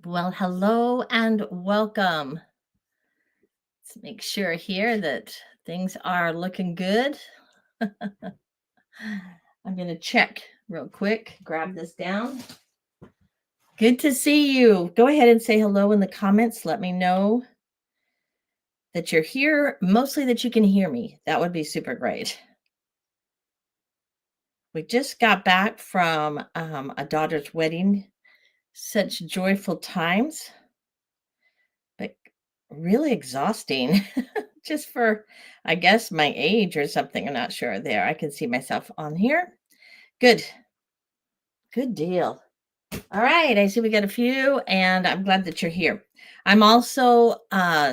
Well, hello and welcome. Let's make sure here that things are looking good. I'm going to check real quick, grab this down. Good to see you. Go ahead and say hello in the comments. Let me know that you're here, mostly that you can hear me. That would be super great. We just got back from a daughter's wedding. Such joyful times, but really exhausting. Just for, I guess, my age or something. I'm not sure. There, I can see myself on here. Good. Good deal. All right. I see we got a few, and I'm glad that you're here. I'm also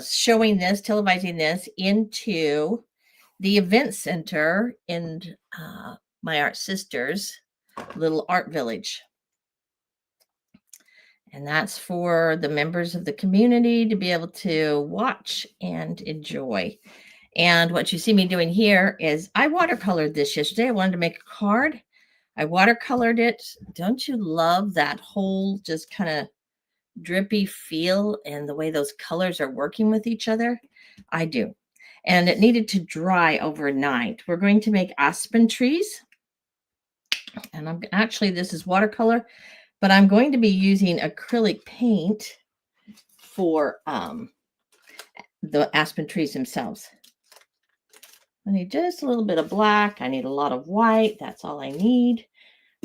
showing this, televising this into the event center in my art sister's little art village. And that's for the members of the community to be able to watch and enjoy. And what you see me doing here is I watercolored this yesterday. I wanted to make a card. I watercolored it. Don't you love that whole just kind of drippy feel and the way those colors are working with each other? I do. And it needed to dry overnight. We're going to make aspen trees. And I'm actually, this is watercolor, but I'm going to be using acrylic paint for the aspen trees themselves. I need just a little bit of black. I need a lot of white. That's all I need.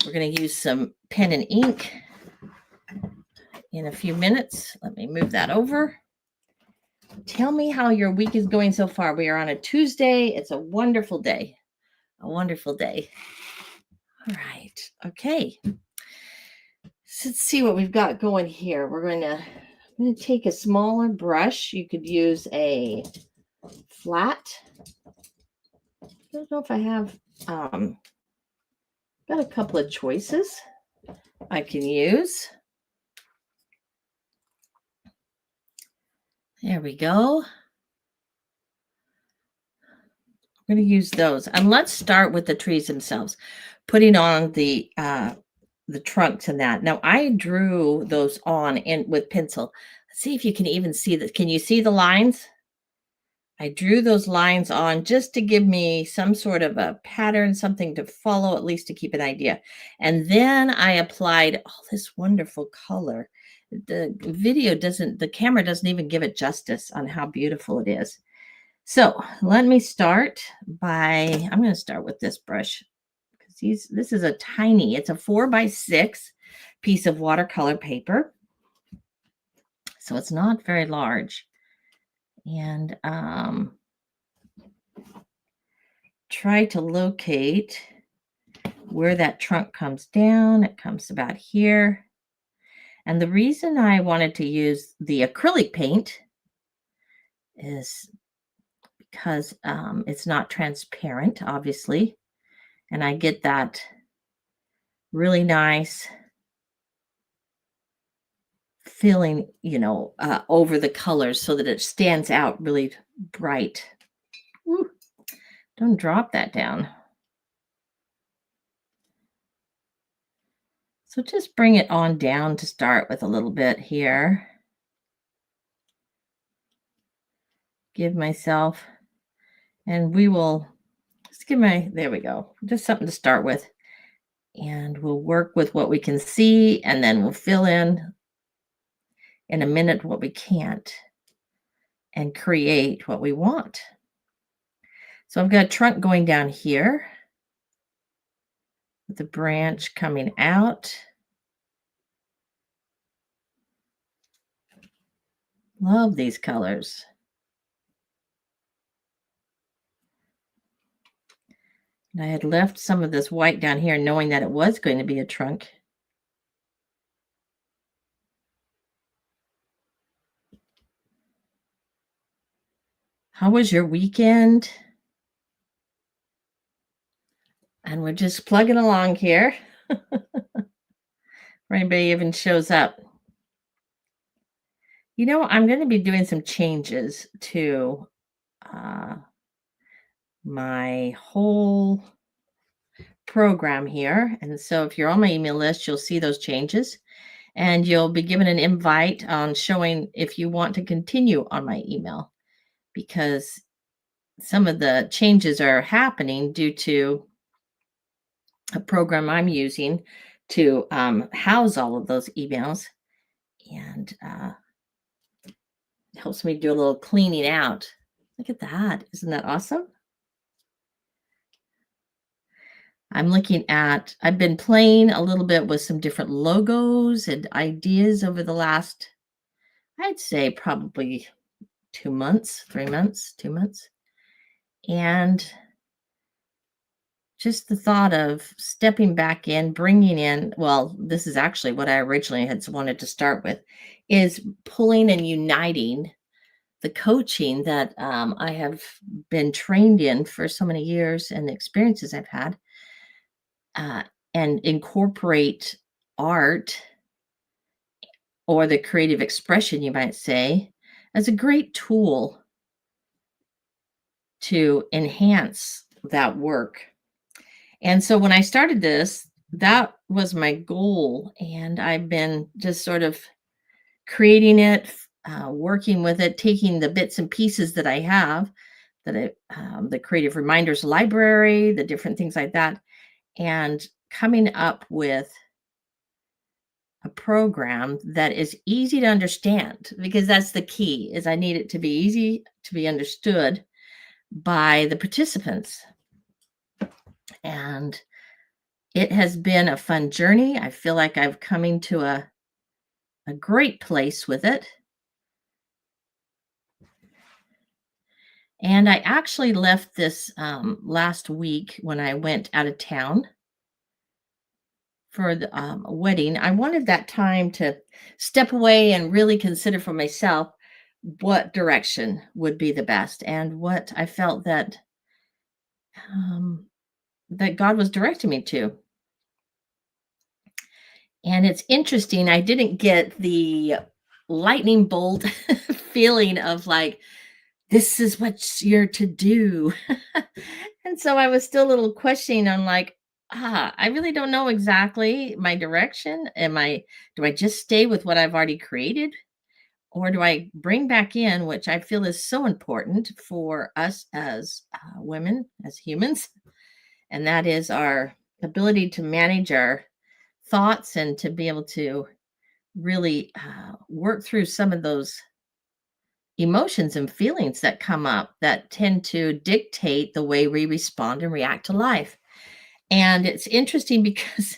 We're going to use some pen and ink in a few minutes. Let me move that over. Tell me how your week is going so far. We are on a Tuesday. It's a wonderful day. A wonderful day. All right. Okay. So let's see what we've got going here. I'm going to take a smaller brush. You could use a flat. I don't know if I have got a couple of choices I can use. There we go. I'm going to use those. And let's start with the trees themselves, putting on the trunks and that. Now, I drew those on with pencil. Let's see if you can even see that. Can you see the lines? I drew those lines on just to give me some sort of a pattern, something to follow, at least to keep an idea. And then I applied all this wonderful color. The camera doesn't even give it justice on how beautiful it is. So let me start I'm going to start with this brush because this is it's a 4x6 piece of watercolor paper. So it's not very large. And try to locate where that trunk comes down. It comes about here. And the reason I wanted to use the acrylic paint is because it's not transparent, obviously. And I get that really nice feeling, over the colors so that it stands out really bright. Ooh, don't drop that down. So just bring it on down to start with a little bit here. Give myself, and we will just there we go. Just something to start with. And we'll work with what we can see, and then we'll fill in a minute what we can't and create what we want. So I've got a trunk going down here with the branch coming out. Love these colors. And I had left some of this white down here knowing that it was going to be a trunk. How was your weekend? And we're just plugging along here. Or anybody even shows up. I'm going to be doing some changes to my whole program here. And so if you're on my email list, you'll see those changes. and you'll be given an invite on showing if you want to continue on my email, because some of the changes are happening due to a program I'm using to house all of those emails, and it helps me do a little cleaning out. Look at that. Isn't that awesome? I've been playing a little bit with some different logos and ideas over the last, I'd say probably 2 months, 3 months, 2 months. And just the thought of stepping back in, bringing in, well, this is actually what I originally had wanted to start with, is pulling and uniting the coaching that I have been trained in for so many years and the experiences I've had, uh, and incorporate art, or the creative expression, you might say, as a great tool to enhance that work. And so when I started this, that was my goal. And I've been just sort of creating it, working with it, taking the bits and pieces that I have, the Creative Reminders Library, the different things like that, and coming up with a program that is easy to understand, because that's the key. Is I need it to be easy to be understood by the participants. And it has been a fun journey. I feel like I've coming to a great place with it. And I actually left this last week when I went out of town for the wedding. I wanted that time to step away and really consider for myself what direction would be the best, and what I felt um, that God was directing me to. And it's interesting, I didn't get the lightning bolt feeling of like, this is what you're to do. And so I was still a little questioning on like, I really don't know exactly my direction. Do I just stay with what I've already created? Or do I bring back in, which I feel is so important for us as women, as humans, and that is our ability to manage our thoughts and to be able to really work through some of those emotions and feelings that come up that tend to dictate the way we respond and react to life. And it's interesting because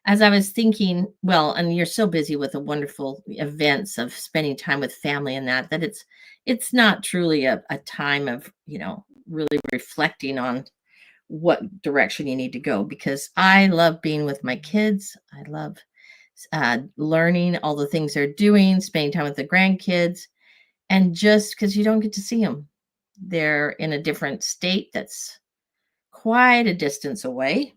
as I was thinking, well, and you're so busy with the wonderful events of spending time with family and that it's not truly a time of, really reflecting on what direction you need to go, because I love being with my kids. I love learning all the things they're doing, spending time with the grandkids. And just because you don't get to see them, they're in a different state that's quite a distance away.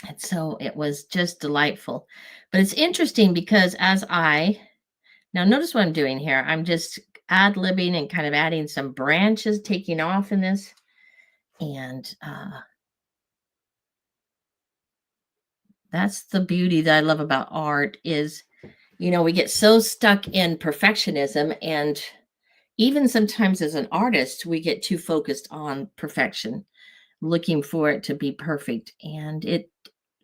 And so it was just delightful. But it's interesting because now notice what I'm doing here. I'm just ad-libbing and kind of adding some branches, taking off in this. And that's the beauty that I love about art is, we get so stuck in perfectionism, and even sometimes as an artist, we get too focused on perfection, looking for it to be perfect, and it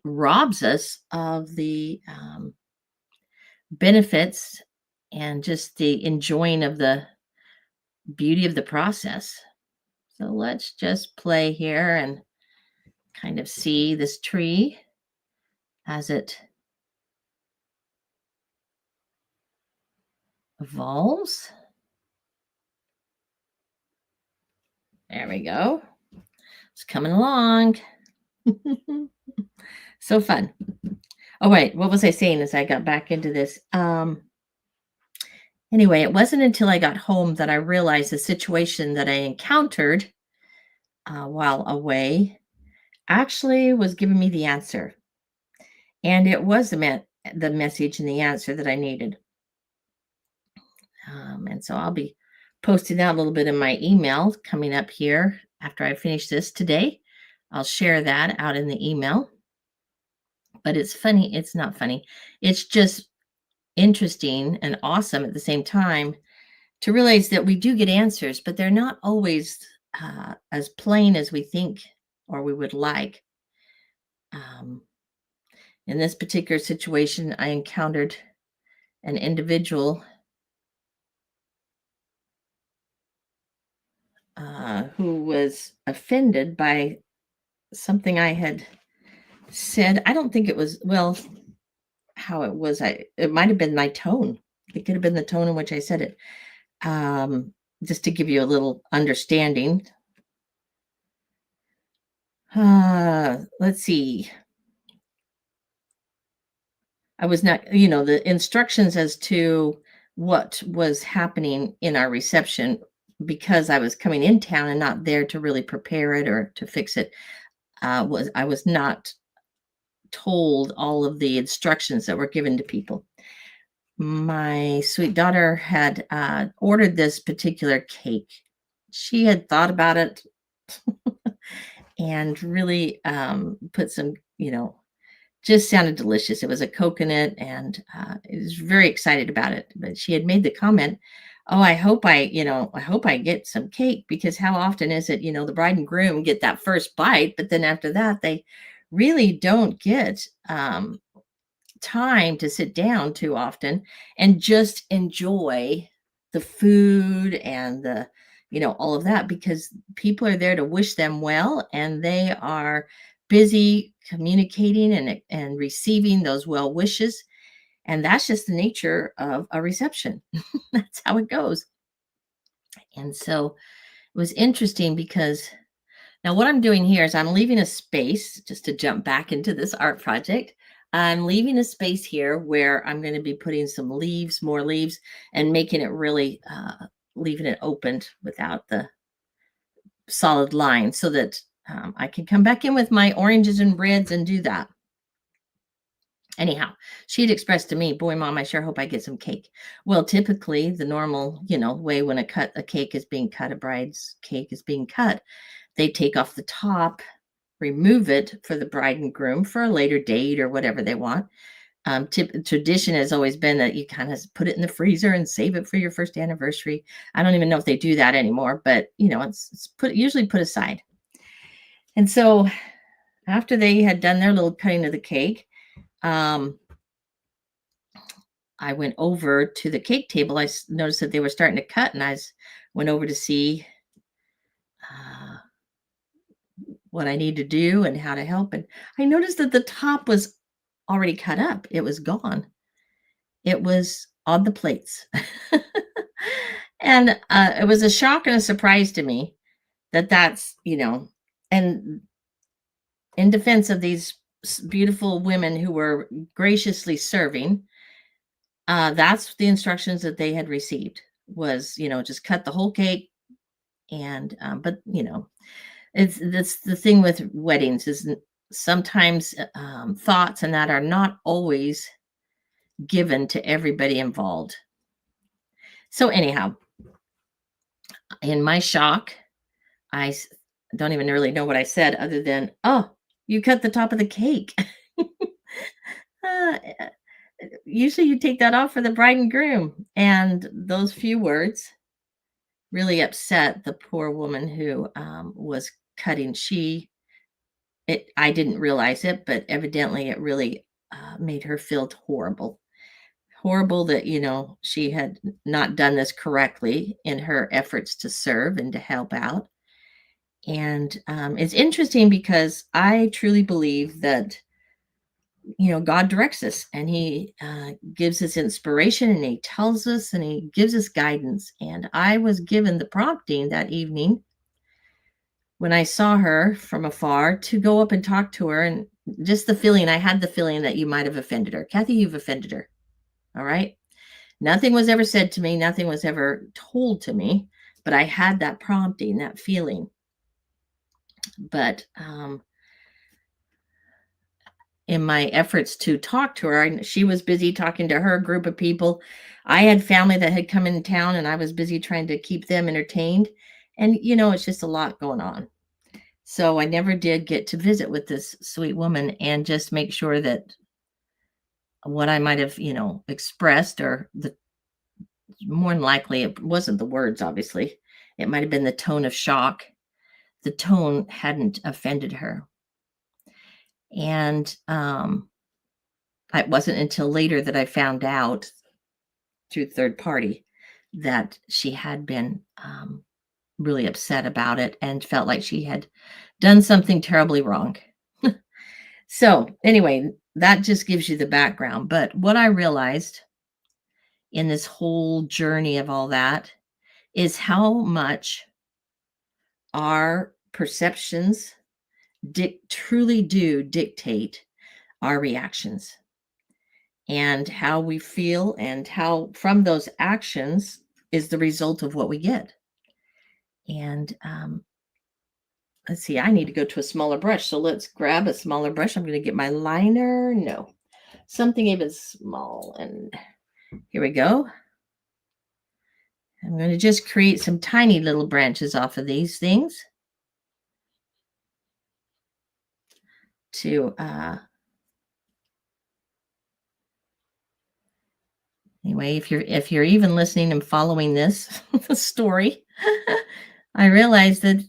robs us of the benefits and just the enjoying of the beauty of the process. So let's just play here and kind of see this tree as it evolves. There we go. It's coming along. So fun. Oh, wait, what was I saying as I got back into this? Anyway, it wasn't until I got home that I realized the situation that I encountered while away actually was giving me the answer. And it was the message and the answer that I needed. And so I'll be posting out a little bit in my email coming up here after I finish this today. I'll share that out in the email. But it's funny. It's not funny. It's just interesting and awesome at the same time to realize that we do get answers, but they're not always as plain as we think or we would like. Um, in this particular situation, I encountered an individual who was offended by something I had said. I don't think it was, well, how it was. It might have been my tone. It could have been the tone in which I said it. Just to give you a little understanding. Let's see. I was not, the instructions as to what was happening in our reception, because I was coming in town and not there to really prepare it or to fix it. I was not told all of the instructions that were given to people. My sweet daughter had ordered this particular cake. She had thought about it and really put some, just sounded delicious. It was a coconut, and I was very excited about it. But she had made the comment, "Oh, I hope I get some cake, because how often is it, the bride and groom get that first bite, but then after that they really don't get time to sit down too often and just enjoy the food and all of that, because people are there to wish them well, and they are busy communicating and receiving those well wishes, and that's just the nature of a reception. That's how it goes. And so it was interesting, because now what I'm doing here is I'm leaving a space, just to jump back into this art project. I'm leaving a space here where I'm going to be putting some leaves, more leaves, and making it really, leaving it opened without the solid line, so that I can come back in with my oranges and reds and do that. Anyhow, she had expressed to me, "Boy, Mom, I sure hope I get some cake." Well, typically the normal, way when a cake is being cut, a bride's cake is being cut, they take off the top, remove it for the bride and groom for a later date or whatever they want. Tradition has always been that you kind of put it in the freezer and save it for your first anniversary. I don't even know if they do that anymore, but it's usually put aside. And so after they had done their little cutting of the cake, I went over to the cake table. I noticed that they were starting to cut, and I went over to see what I need to do and how to help. And I noticed that the top was already cut up. It was gone. It was on the plates. And it was a shock and a surprise to me that's, and in defense of these beautiful women who were graciously serving, that's the instructions that they had received, was, just cut the whole cake. And, but, that's the thing with weddings, is sometimes thoughts and that are not always given to everybody involved. So anyhow, in my shock, I don't even really know what I said, other than, "Oh, you cut the top of the cake." uh, Usually you take that off for the bride and groom. And those few words really upset the poor woman who was cutting. I didn't realize it, but evidently it really made her feel horrible. Horrible that, she had not done this correctly in her efforts to serve and to help out. And it's interesting, because I truly believe that, God directs us, and he gives us inspiration, and he tells us, and he gives us guidance. And I was given the prompting that evening, when I saw her from afar, to go up and talk to her. And just I had the feeling that you might have offended her. Kathy, you've offended her. All right. Nothing was ever said to me. Nothing was ever told to me, but I had that prompting, that feeling. But in my efforts to talk to her, she was busy talking to her group of people. I had family that had come in town, and I was busy trying to keep them entertained. And, it's just a lot going on. So I never did get to visit with this sweet woman and just make sure that what I might have, expressed, or the more than likely it wasn't the words, obviously. It might have been the tone of shock. The tone hadn't offended her. And it wasn't until later that I found out through third party that she had been really upset about it and felt like she had done something terribly wrong. So, anyway, that just gives you the background. But what I realized in this whole journey of all that is how much our perceptions truly do dictate our reactions, and how we feel, and how from those actions is the result of what we get. And let's see, I need to go to a smaller brush. So let's grab a smaller brush. I'm going to get my liner. No, something even small. And here we go. I'm going to just create some tiny little branches off of these things to anyway, if you're even listening and following this story, I realized that,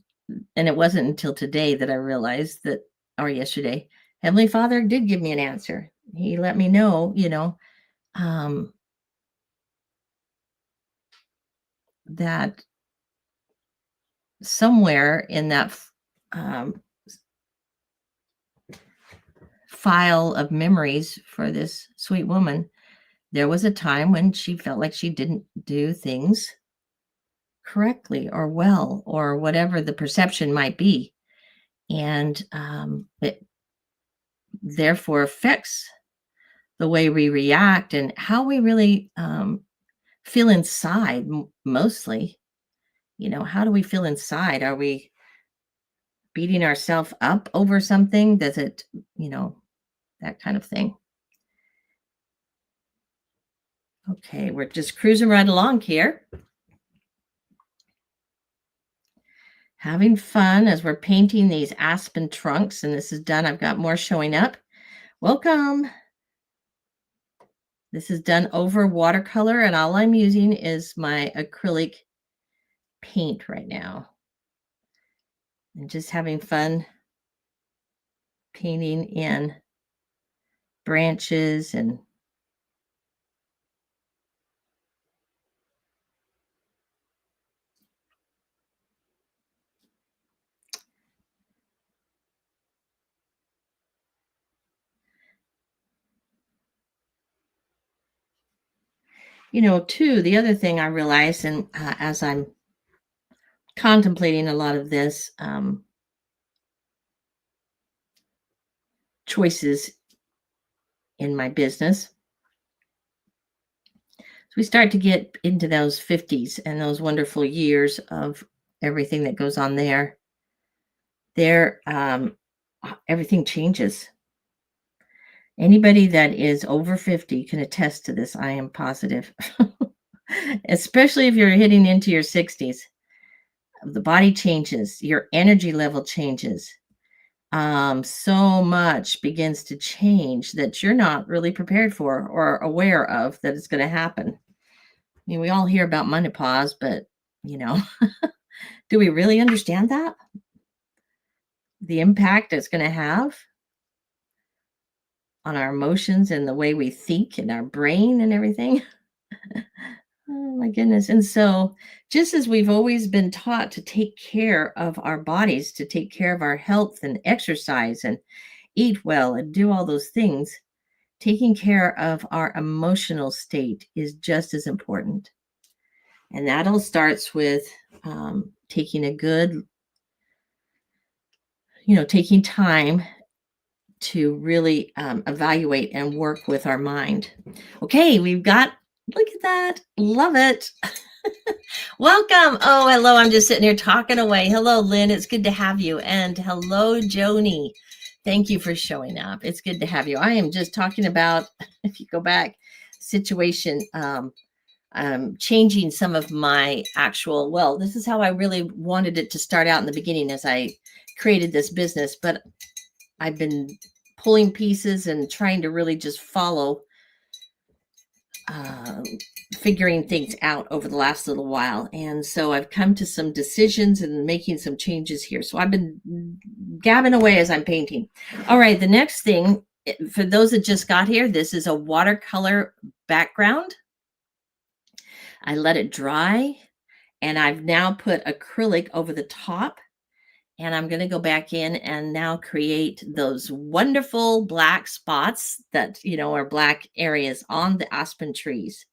and it wasn't until today that I realized that, or yesterday, Heavenly Father did give me an answer. He let me know, that somewhere in that file of memories for this sweet woman, there was a time when she felt like she didn't do things correctly or well, or whatever the perception might be. And it therefore affects the way we react and how we really feel inside, mostly. How do we feel inside? Are we beating ourselves up over something? Does it, that kind of thing? Okay, we're just cruising right along here, having fun as we're painting these aspen trunks, and this is done. I've got more showing up. Welcome. This is done over watercolor, and all I'm using is my acrylic paint right now. And just having fun painting in branches and too, the other thing I realized, and as I'm contemplating a lot of this choices in my business, we start to get into those 50s and those wonderful years of everything that goes on there. Everything changes. Anybody that is over 50 can attest to this. I am positive. Especially if you're hitting into your 60s. The body changes, your energy level changes. So much begins to change that you're not really prepared for or aware of that it's going to happen. I mean, we all hear about menopause, but do we really understand that? The impact it's going to have on our emotions and the way we think and our brain and everything. Oh my goodness. And so just as we've always been taught to take care of our bodies, to take care of our health and exercise and eat well and do all those things, taking care of our emotional state is just as important. And that all starts with taking a good, taking time to really evaluate and work with our mind. Okay, look at that. Love it. Welcome. Oh, hello. I'm just sitting here talking away. Hello, Lynn. It's good to have you. And hello, Joni. Thank you for showing up. It's good to have you. I am just talking about, if you go back, situation, changing some of my this is how I really wanted it to start out in the beginning, as I created this business, but I've been pulling pieces and trying to really just follow, figuring things out over the last little while. And so I've come to some decisions and making some changes here. So I've been gabbing away as I'm painting. All right, the next thing, for those that just got here, this is a watercolor background. I let it dry, and I've now put acrylic over the top. And I'm going to go back in and now create those wonderful black spots that, are black areas on the aspen trees.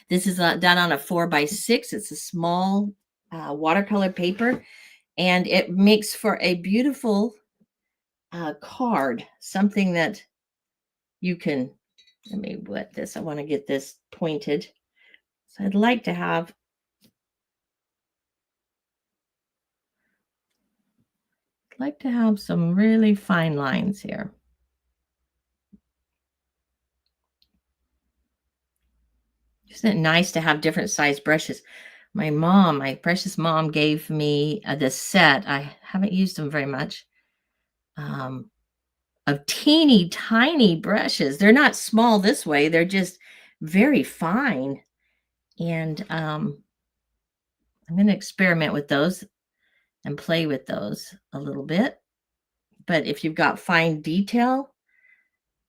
This is done on a 4x6. It's a small watercolor paper, and it makes for a beautiful card, something that you can, let me wet this. I want to get this pointed. So I'd like to have some really fine lines here. Isn't it nice to have different size brushes? My precious mom gave me this set. I haven't used them very much. Of teeny tiny brushes. They're not small this way. They're just very fine. And I'm going to experiment with those and play with those a little bit. But if you've got fine detail,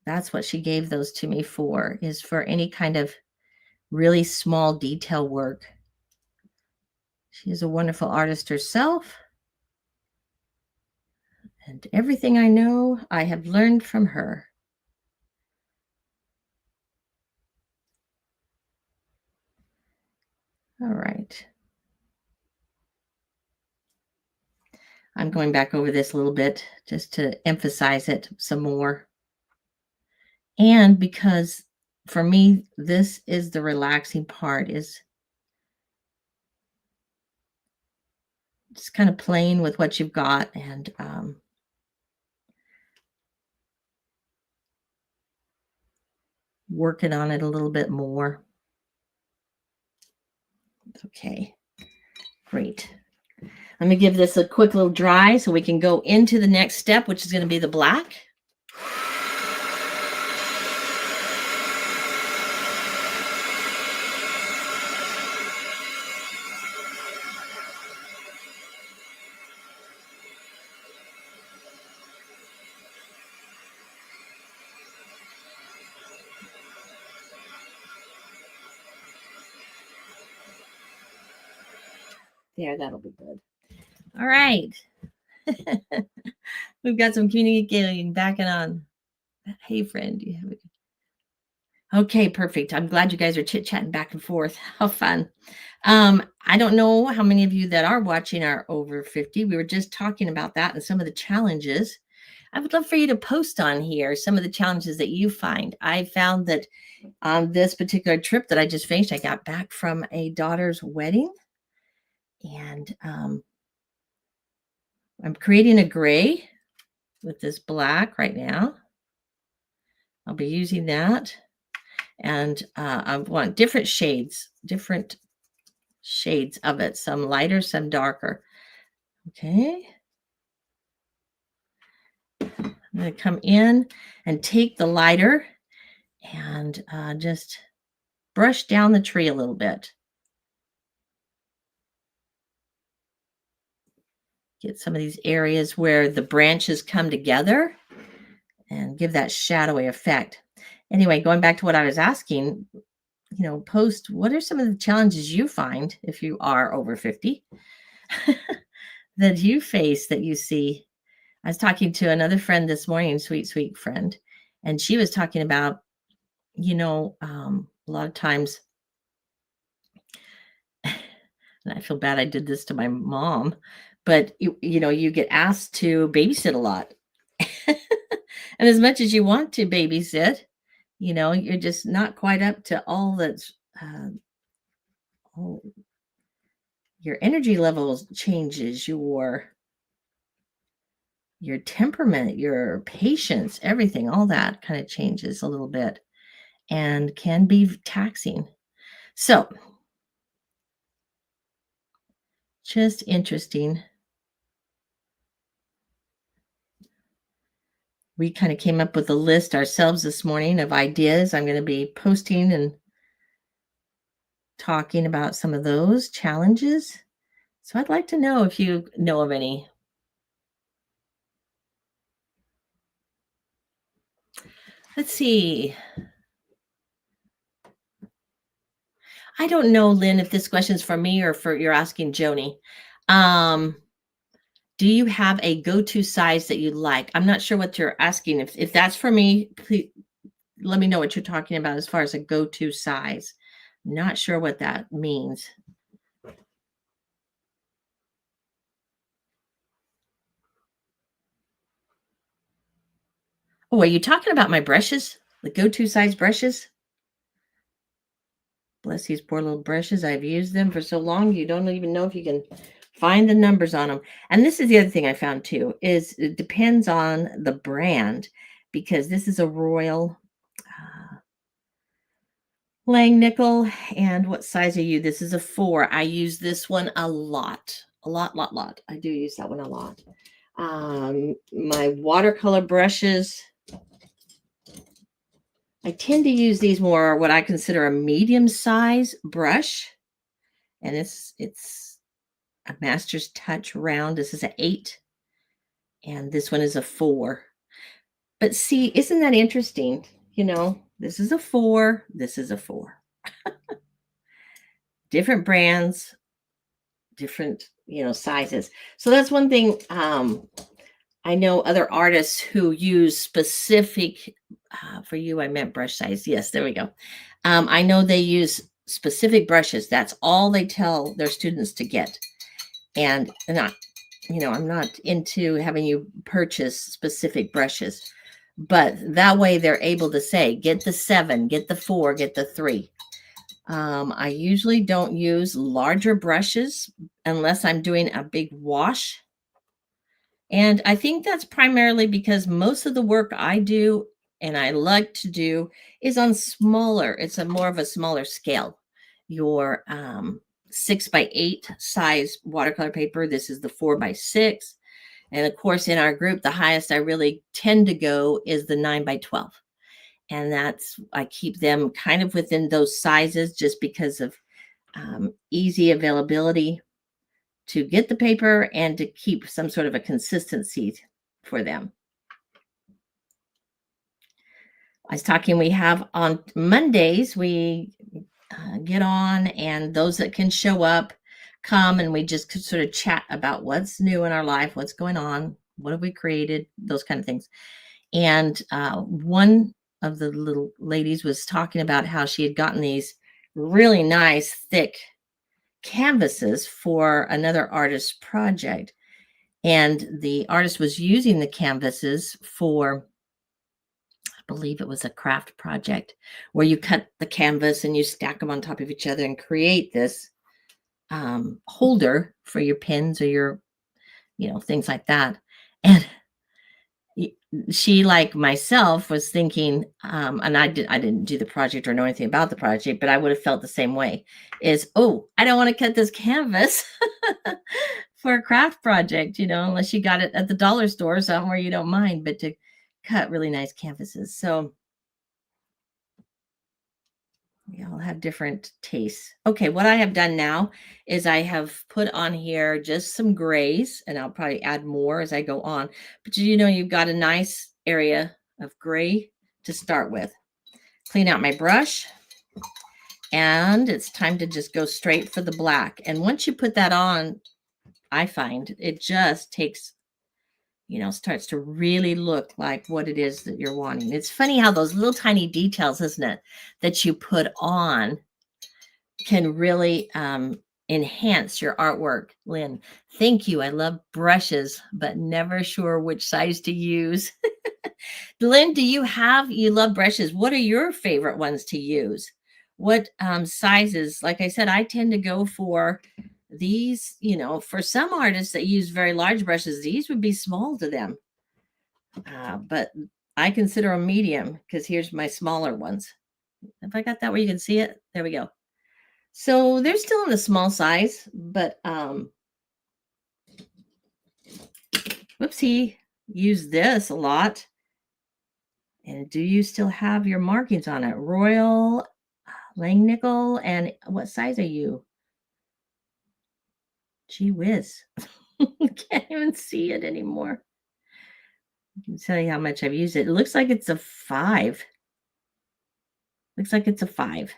that's what she gave those to me for, is for any kind of really small detail work. She's a wonderful artist herself. And everything I know, I have learned from her. All right. I'm going back over this a little bit just to emphasize it some more. And because for me, this is the relaxing part, is just kind of playing with what you've got and working on it a little bit more. Okay, great. Let me give this a quick little dry so we can go into the next step, which is going to be the black. There, that'll be good. All right. We've got some communicating back and on. Hey, friend. Okay, perfect. I'm glad you guys are chit-chatting back and forth. How fun. I don't know how many of you that are watching are over 50. We were just talking about that and some of the challenges. I would love for you to post on here some of the challenges that you find. I found that on this particular trip that I just finished, I got back from a daughter's wedding, and I'm creating a gray with this black right now. I'll be using that. And I want different shades of it, some lighter, some darker. Okay. I'm going to come in and take the lighter and just brush down the tree a little bit. Get some of these areas where the branches come together and give that shadowy effect. Anyway, going back to what I was asking, post, what are some of the challenges you find if you are over 50 that you face, that you see? I was talking to another friend this morning, sweet friend, and she was talking about, a lot of times, and I feel bad I did this to my mom, but you get asked to babysit a lot. And as much as you want to babysit, you're just not quite up to all that's, your energy levels changes, your temperament, your patience, everything, all that kind of changes a little bit and can be taxing. So just interesting We kind of came up with a list ourselves this morning of ideas. I'm going to be posting and talking about some of those challenges. So I'd like to know if you know of any. Let's see. I don't know, Lynn, if this question is for me or for you're asking Joni. Um, do you have a go-to size that you like? I'm not sure what you're asking. If that's for me, please let me know what you're talking about as far as a go-to size. Not sure what that means. Oh, are you talking about my brushes? The go-to size brushes? Bless these poor little brushes. I've used them for so long, you don't even know if you can find the numbers on them. And this is the other thing I found too, is it depends on the brand, because this is a Royal Lang nickel. And what size are you? This is a 4. I use this one a lot. A lot. I do use that one a lot. My watercolor brushes, I tend to use these more what I consider a medium size brush. And it's a Master's Touch round. This is an 8. And this one is a 4. But see, isn't that interesting? This is a 4. This is a 4. Different brands, different, sizes. So that's one thing. I know other artists who use specific, for you, I meant brush size. Yes, there we go. I know they use specific brushes. That's all they tell their students to get. And not, I'm not into having you purchase specific brushes, but that way they're able to say, get the 7, get the 4, get the 3. I usually don't use larger brushes unless I'm doing a big wash. And I think that's primarily because most of the work I do and I like to do is on smaller, it's a more of a smaller scale. Your 6x8 size watercolor paper. This is the 4x6. And of course, in our group, the highest I really tend to go is the 9x12. And I keep them kind of within those sizes just because of easy availability to get the paper and to keep some sort of a consistency for them. I was talking, we have on Mondays, we get on, and those that can show up come, and we just could sort of chat about what's new in our life, what's going on, what have we created, those kind of things. And one of the little ladies was talking about how she had gotten these really nice, thick canvases for another artist's project. And the artist was using the canvases for, I believe it was a craft project, where you cut the canvas and you stack them on top of each other and create this holder for your pens or your, things like that. And she, like myself, was thinking, and I didn't do the project or know anything about the project, but I would have felt the same way, is, oh, I don't want to cut this canvas for a craft project, unless you got it at the dollar store or something where you don't mind, but to cut really nice canvases. So we all have different tastes. Okay, what I have done now is I have put on here just some grays, and I'll probably add more as I go on. But you've got a nice area of gray to start with. Clean out my brush, and it's time to just go straight for the black. And once you put that on, I find it just takes, starts to really look like what it is that you're wanting. It's funny how those little tiny details, isn't it, that you put on can really enhance your artwork. Lynn, thank you. I love brushes, but never sure which size to use. Lynn, you love brushes. What are your favorite ones to use? What sizes? Like I said, I tend to go for these, for some artists that use very large brushes, these would be small to them. But I consider them medium, because here's my smaller ones. Have I got that where you can see it? There we go. So they're still in the small size, but whoopsie, use this a lot. And do you still have your markings on it? Royal, Langnickel, and what size are you? Gee whiz. Can't even see it anymore. I can tell you how much I've used it. It looks like it's a 5. Looks like it's a 5.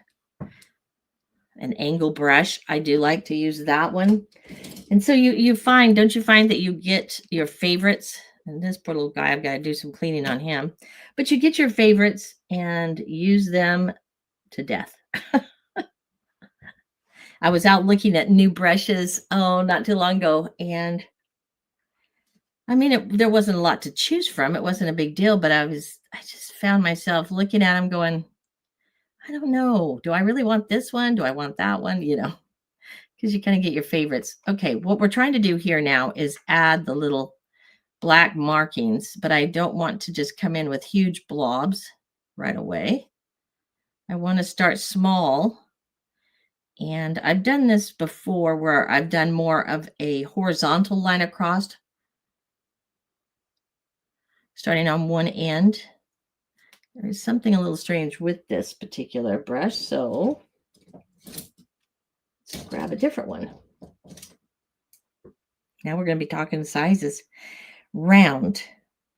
An angle brush. I do like to use that one. And so you find, don't you find that you get your favorites? And this poor little guy, I've got to do some cleaning on him. But you get your favorites and use them to death. I was out looking at new brushes, not too long ago, and I mean, there wasn't a lot to choose from. It wasn't a big deal, but I just found myself looking at them going, I don't know. Do I really want this one? Do I want that one? Because you kind of get your favorites. Okay, what we're trying to do here now is add the little black markings, but I don't want to just come in with huge blobs right away. I want to start small. And I've done this before where I've done more of a horizontal line across, starting on one end. There's something a little strange with this particular brush, so let's grab a different one. Now we're going to be talking sizes. Round.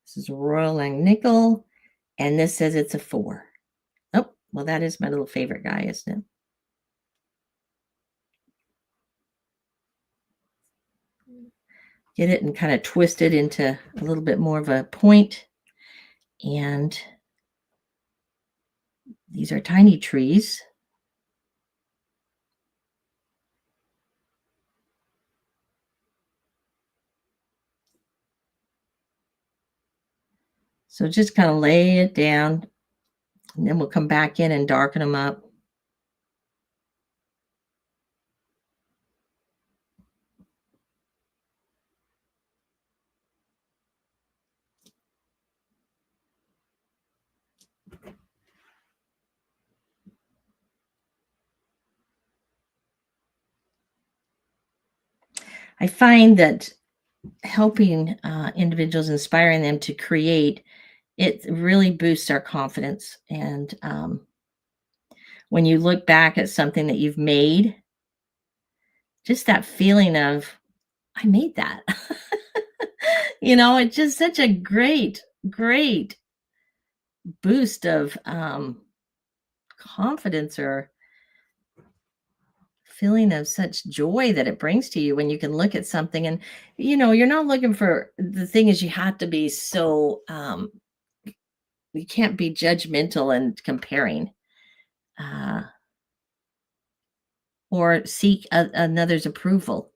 This is Royal Langnickel, and this says it's a 4. Oh, well, that is my little favorite guy, isn't it? Get it and kind of twist it into a little bit more of a point. And these are tiny trees. So just kind of lay it down, and then we'll come back in and darken them up. I find that helping individuals, inspiring them to create, it really boosts our confidence. And when you look back at something that you've made, just that feeling of, I made that. It's just such a great, great boost of confidence or feeling of such joy that it brings to you when you can look at something and you're not looking for, the thing is, you have to be so you can't be judgmental and comparing uh or seek another's approval.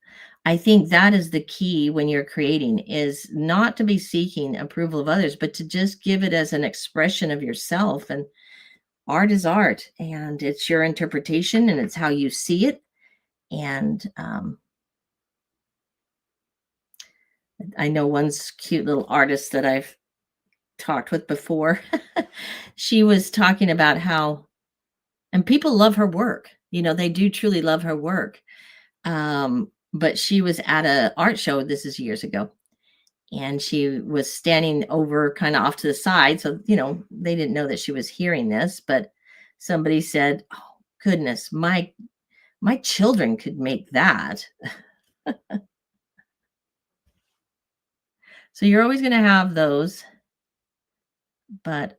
I think that is the key when you're creating, is not to be seeking approval of others, but to just give it as an expression of yourself. And art is art, and it's your interpretation, and it's how you see it. And I know one's cute little artist that I've talked with before. She was talking about how, and people love her work. They do truly love her work. But she was at a art show, this is years ago, and she was standing over kind of off to the side. So, they didn't know that she was hearing this, but somebody said, oh goodness, my children could make that. So you're always going to have those, but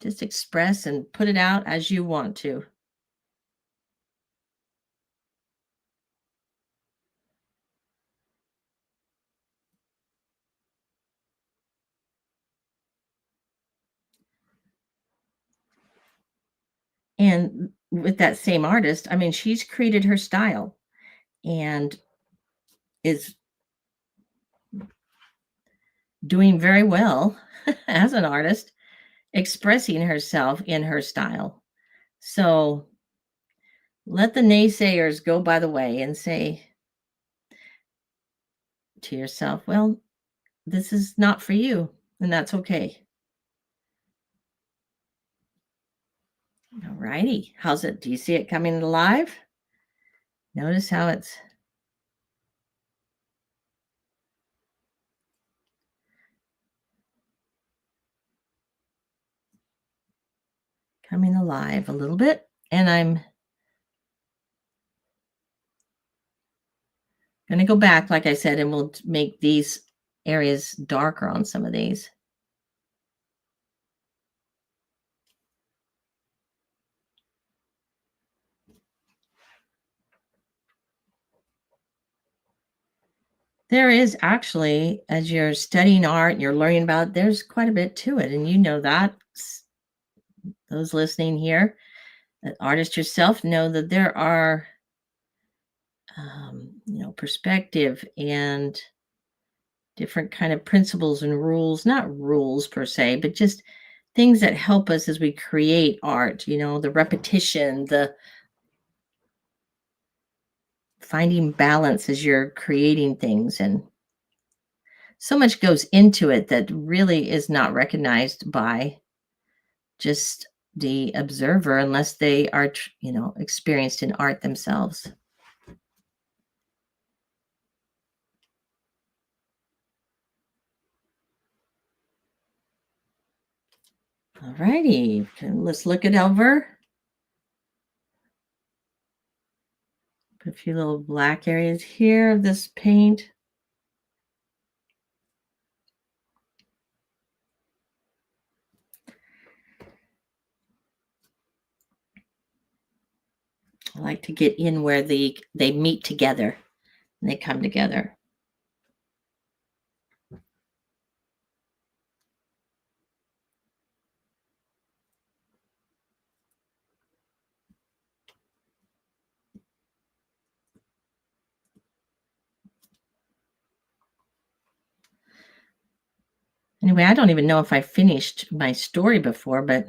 just express and put it out as you want to. And with that same artist, I mean, she's created her style and is doing very well as an artist, expressing herself in her style. So let the naysayers go by the way and say to yourself, well, this is not for you, and that's okay. All righty. How's it? Do you see it coming alive? Notice how it's coming alive a little bit. And I'm going to go back, like I said, and we'll make these areas darker on some of these. There is actually, as you're studying art and you're learning about it, there's quite a bit to it. And you know that. Those listening here, an artist yourself, know that there are, perspective and different kind of principles and rules, not rules per se, but just things that help us as we create art, the repetition, the finding balance as you're creating things. And so much goes into it that really is not recognized by just the observer unless they are, experienced in art themselves. All righty, let's look it over. Put a few little black areas here of this paint. I like to get in where they meet together and they come together. Anyway, I don't even know if I finished my story before, but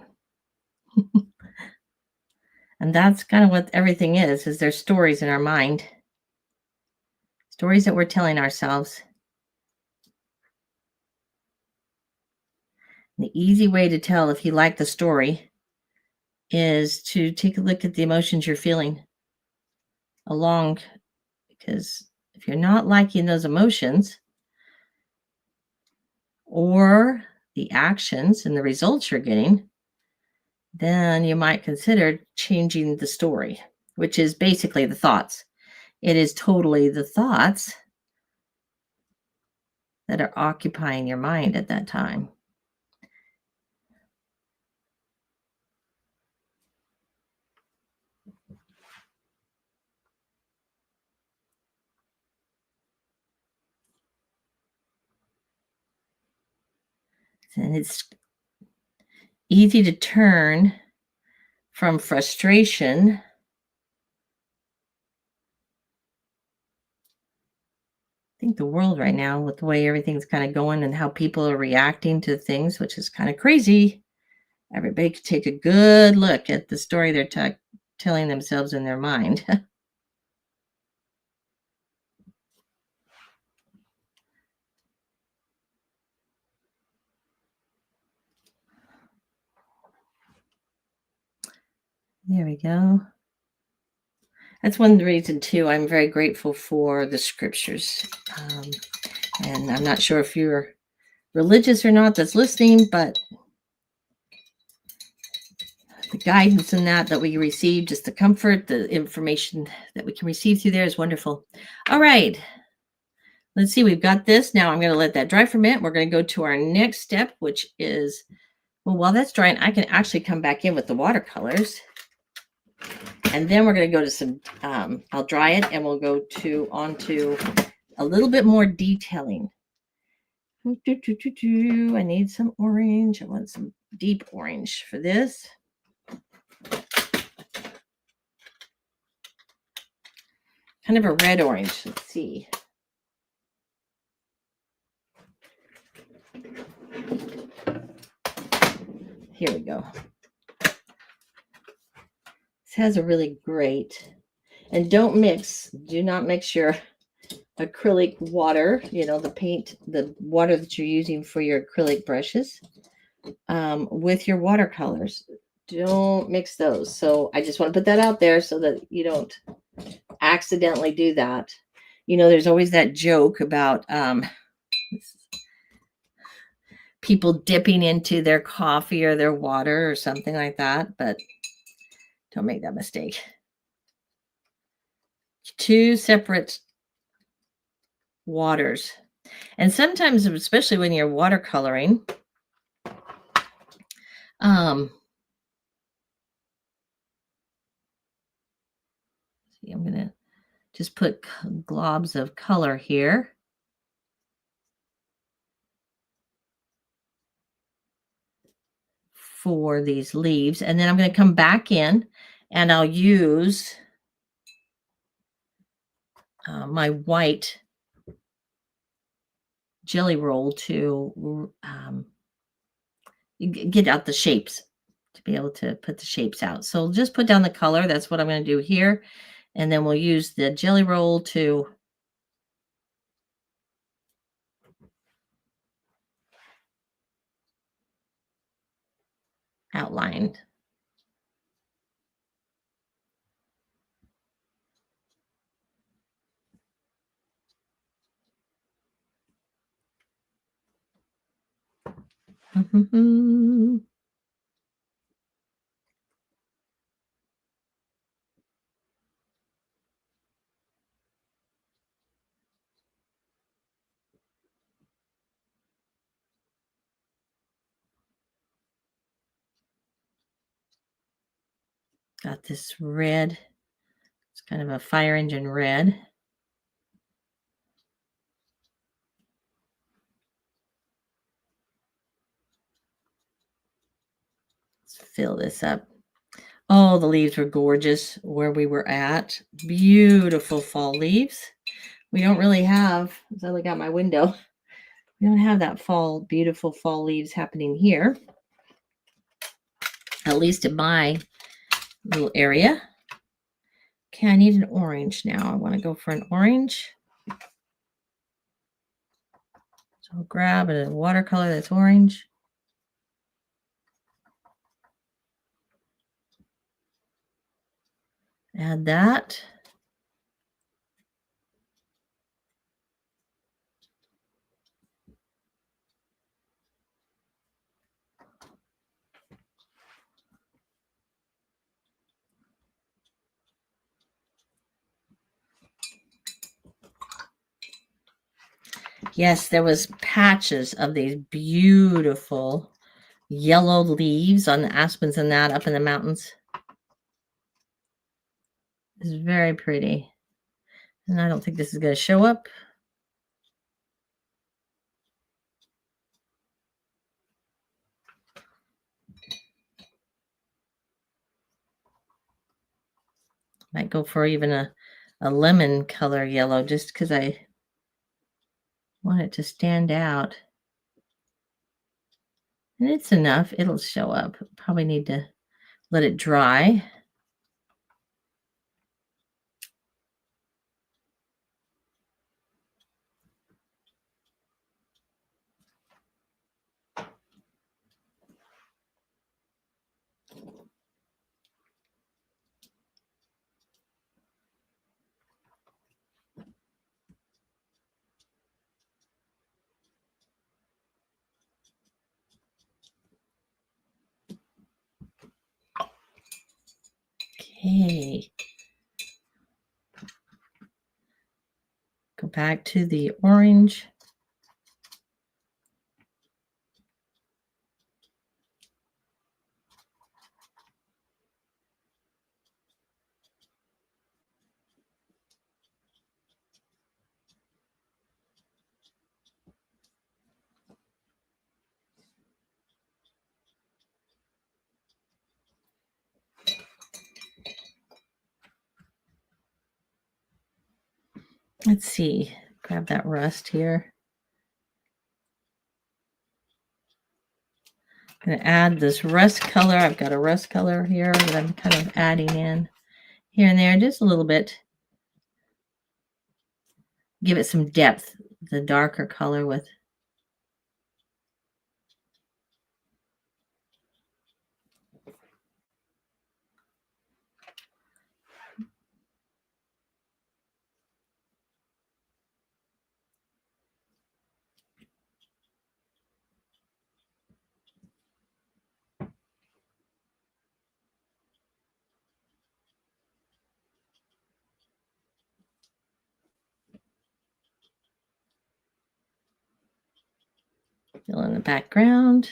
and that's kind of what everything is there's stories in our mind. Stories that we're telling ourselves. The easy way to tell if you like the story is to take a look at the emotions you're feeling along, because if you're not liking those emotions or the actions and the results you're getting, then you might consider changing the story, which is basically the thoughts. It is totally the thoughts that are occupying your mind at that time. And it's easy to turn from frustration I think the world right now, with the way everything's kind of going and how people are reacting to things, which is kind of crazy. Everybody could take a good look at the story they're telling themselves in their mind. There we go. That's one reason, too, I'm very grateful for the scriptures. And I'm not sure if you're religious or not that's listening, but the guidance in that we receive, just the comfort, the information that we can receive through there is wonderful. All right. Let's see, we've got this. Now I'm going to let that dry for a minute. We're going to go to our next step, which is, well, while that's drying, I can actually come back in with the watercolors. And then we're going to go to some, I'll dry it and we'll go onto a little bit more detailing. I need some orange. I want some deep orange for this. Kind of a red orange. Let's see. Here we go. This has a really great, and do not mix your acrylic water, the paint, the water that you're using for your acrylic brushes, with your watercolors. Don't mix those. So I just want to put that out there so that you don't accidentally do that. There's always that joke about people dipping into their coffee or their water or something like that, but don't make that mistake. Two separate waters. And sometimes, especially when you're watercoloring, see, I'm going to just put globs of color here. For these leaves. And then I'm going to come back in and I'll use my white jelly roll to get out the shapes, to be able to put the shapes out. So just put down the color. That's what I'm going to do here. And then we'll use the jelly roll to outline. Got this red. It's kind of a fire engine red. Let's fill this up. Oh, the leaves were gorgeous where we were at. Beautiful fall leaves. We don't really have, as I look out my window, we don't have that fall, beautiful fall leaves happening here, at least in my little area. Okay, I need an orange now. I want to go for an orange. So I'll grab a watercolor that's orange. Add that. Yes, there was patches of these beautiful yellow leaves on the aspens and that up in the mountains. It's very pretty. And I don't think this is going to show up. Might go for even a lemon color yellow just because I want it to stand out. And it's enough. It'll show up. Probably need to let it dry. Okay. Go back to the orange. Let's see. Grab that rust here. I'm going to add this rust color. I've got a rust color here that I'm kind of adding in here and there just a little bit. Give it some depth, the darker color with Fill in the background.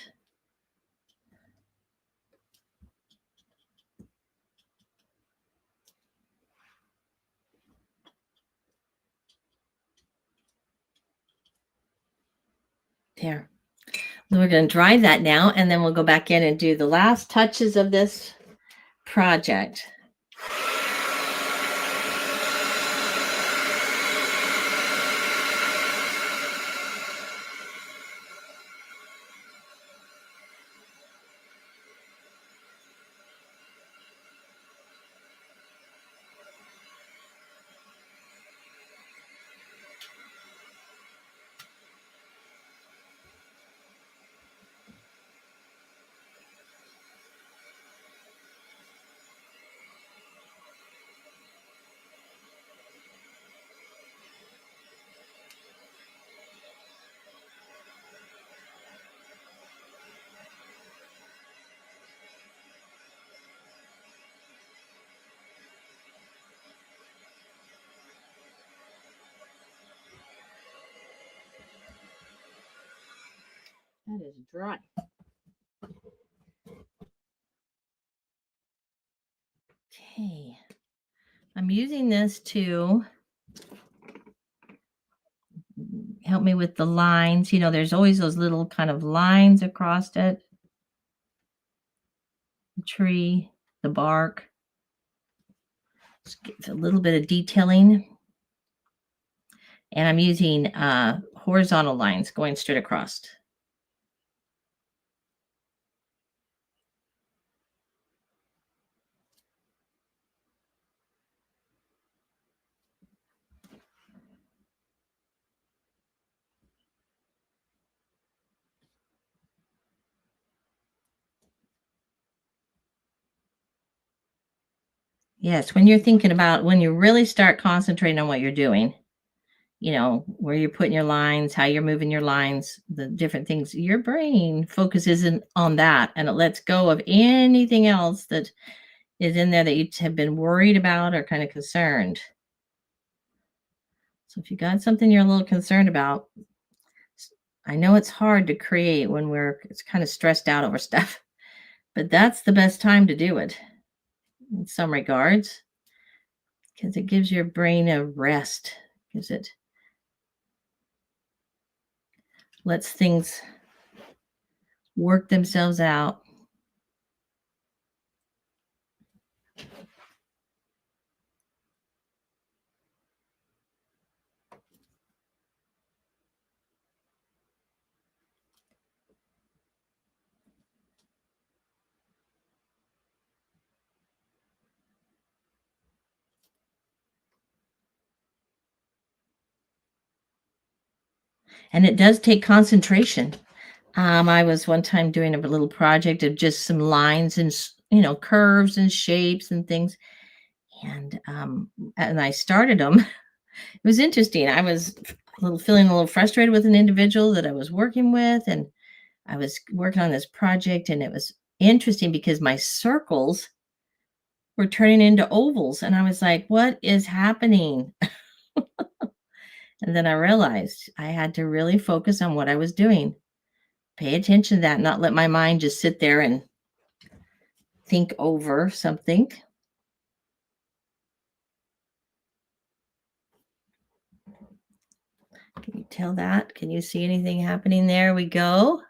There. We're going to dry that now, and then we'll go back in and do the last touches of this project. That is dry. Okay. I'm using this to help me with the lines. You know, there's always those little kind of lines across it. The tree, the bark. Just get a little bit of detailing. And I'm using horizontal lines going straight across. Yes, when you're thinking about when you really start concentrating on what you're doing, you know, where you're putting your lines, how you're moving your lines, the different things, your brain focuses in on that and it lets go of anything else that is in there that you have been worried about or kind of concerned. So if you got something you're a little concerned about, I know it's hard to create when it's kind of stressed out over stuff, but that's the best time to do it in some regards because it gives your brain a rest, gives it lets things work themselves out. And it does take concentration. I was one time doing a little project of just some lines and you know curves and shapes and things, and I started them. It was interesting. I was feeling a little frustrated with an individual that I was working with, and I was working on this project, and it was interesting because my circles were turning into ovals, and I was like, "What is happening?" And then I realized I had to really focus on what I was doing, pay attention to that, not let my mind just sit there and think over something. Can you tell that? Can you see anything happening? There we go.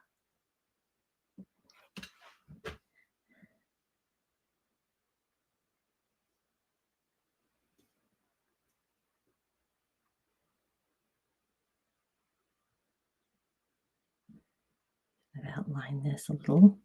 I've outlined this a little.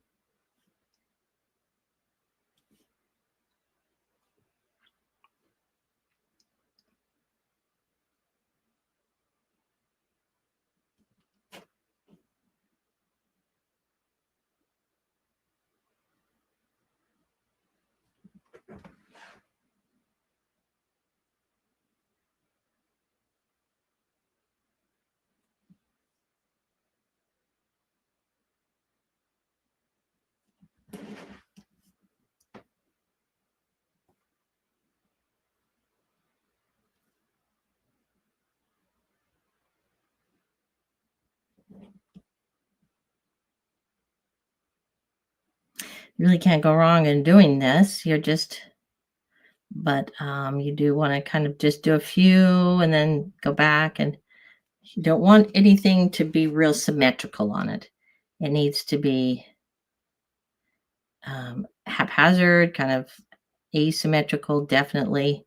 You really can't go wrong in doing this. But you do want to kind of just do a few and then go back, and you don't want anything to be real symmetrical on it. It needs to be haphazard, kind of asymmetrical, definitely.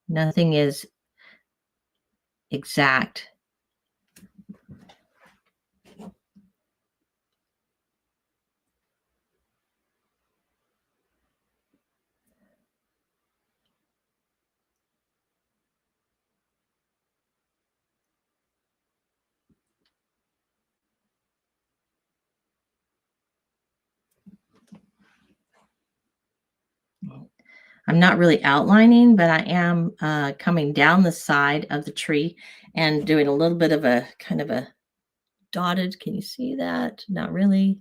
Nothing is exact. I'm not really outlining, but I am coming down the side of the tree and doing a little bit of a kind of a dotted. Can you see that? Not really.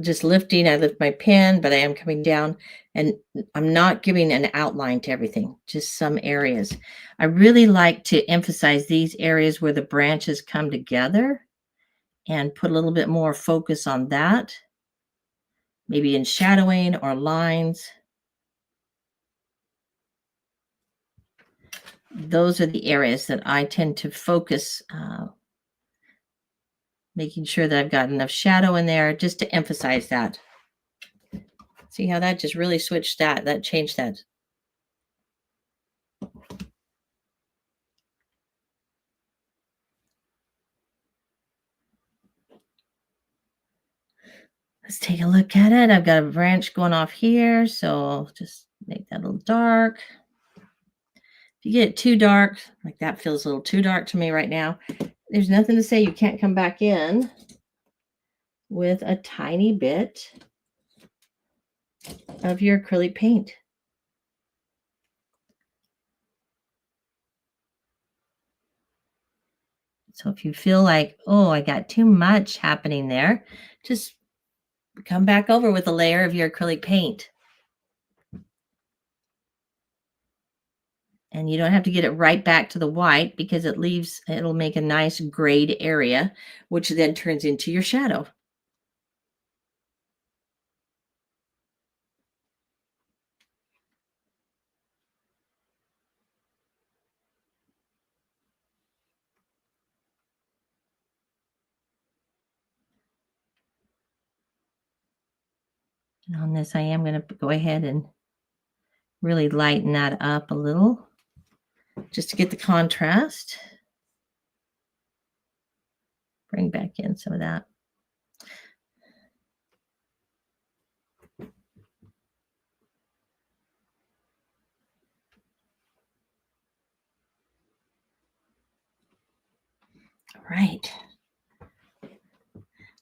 Just lifting. I lift my pen, but I am coming down, and I'm not giving an outline to everything, just some areas. I really like to emphasize these areas where the branches come together and put a little bit more focus on that, maybe in shadowing or lines. Those are the areas that I tend to focus, making sure that I've got enough shadow in there just to emphasize that. See how that just really switched that changed that. Let's take a look at it. I've got a branch going off here, so I'll just make that a little dark. If you get it too dark, like that feels a little too dark to me right now, there's nothing to say you can't come back in with a tiny bit of your acrylic paint. So if you feel like, oh, I got too much happening there, just come back over with a layer of your acrylic paint. And you don't have to get it right back to the white because it'll make a nice grayed area, which then turns into your shadow. And on this, I am going to go ahead and really lighten that up a little just to get the contrast. Bring back in some of that. All right.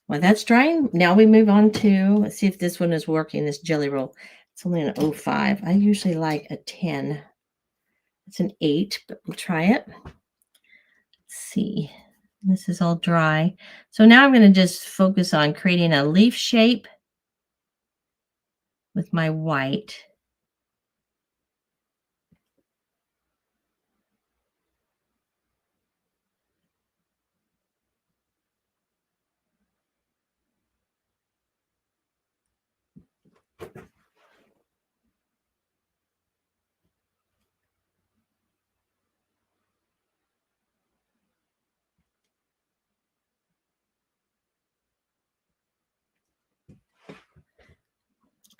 While that's drying, now we move on to, let's see if this one is working, this jelly roll. It's only an 05. I usually like a 10. It's an 8, but we'll try it. Let's see. This is all dry. So now I'm going to just focus on creating a leaf shape with my white.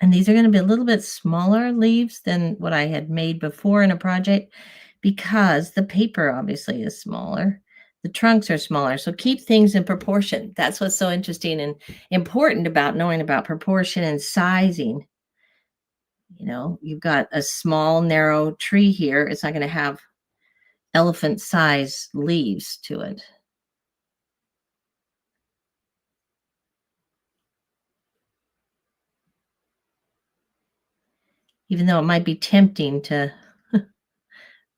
And these are going to be a little bit smaller leaves than what I had made before in a project because the paper obviously is smaller. The trunks are smaller. So keep things in proportion. That's what's so interesting and important about knowing about proportion and sizing. You know, you've got a small, narrow tree here. It's not going to have elephant size leaves to it. Even though it might be tempting to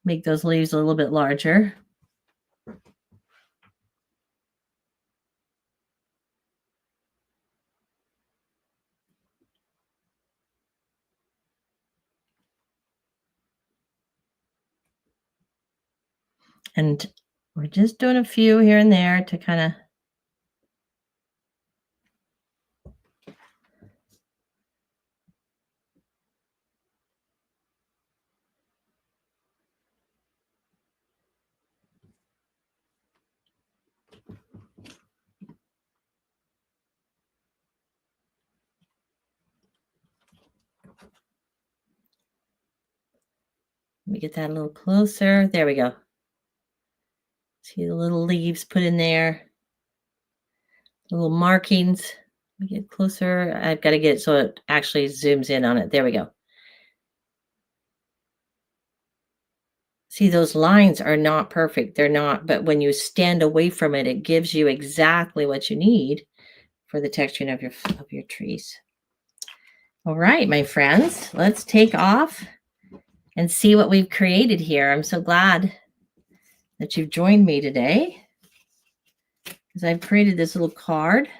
make those leaves a little bit larger. And we're just doing a few here and there to kind of Let me get that a little closer. There we go. See the little leaves put in there, little markings. Let me get closer. I've got to get it so it actually zooms in on it. There we go. See, those lines are not perfect. They're not, but when you stand away from it, it gives you exactly what you need for the texturing of your trees. All right, my friends, let's take off and see what we've created here. I'm so glad that you've joined me today because I've created this little card.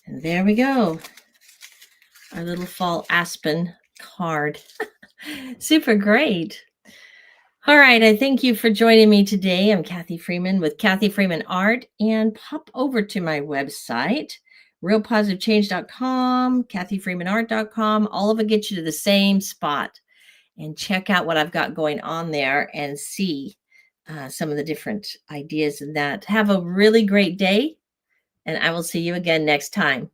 And there we go. Our little fall aspen card. Super great. All right, I thank you for joining me today. I'm Kathy Freeman with Kathy Freeman Art, and pop over to my website, realpositivechange.com, kathyfreemanart.com. All of it gets you to the same spot, and check out what I've got going on there and see some of the different ideas in that. Have a really great day, and I will see you again next time.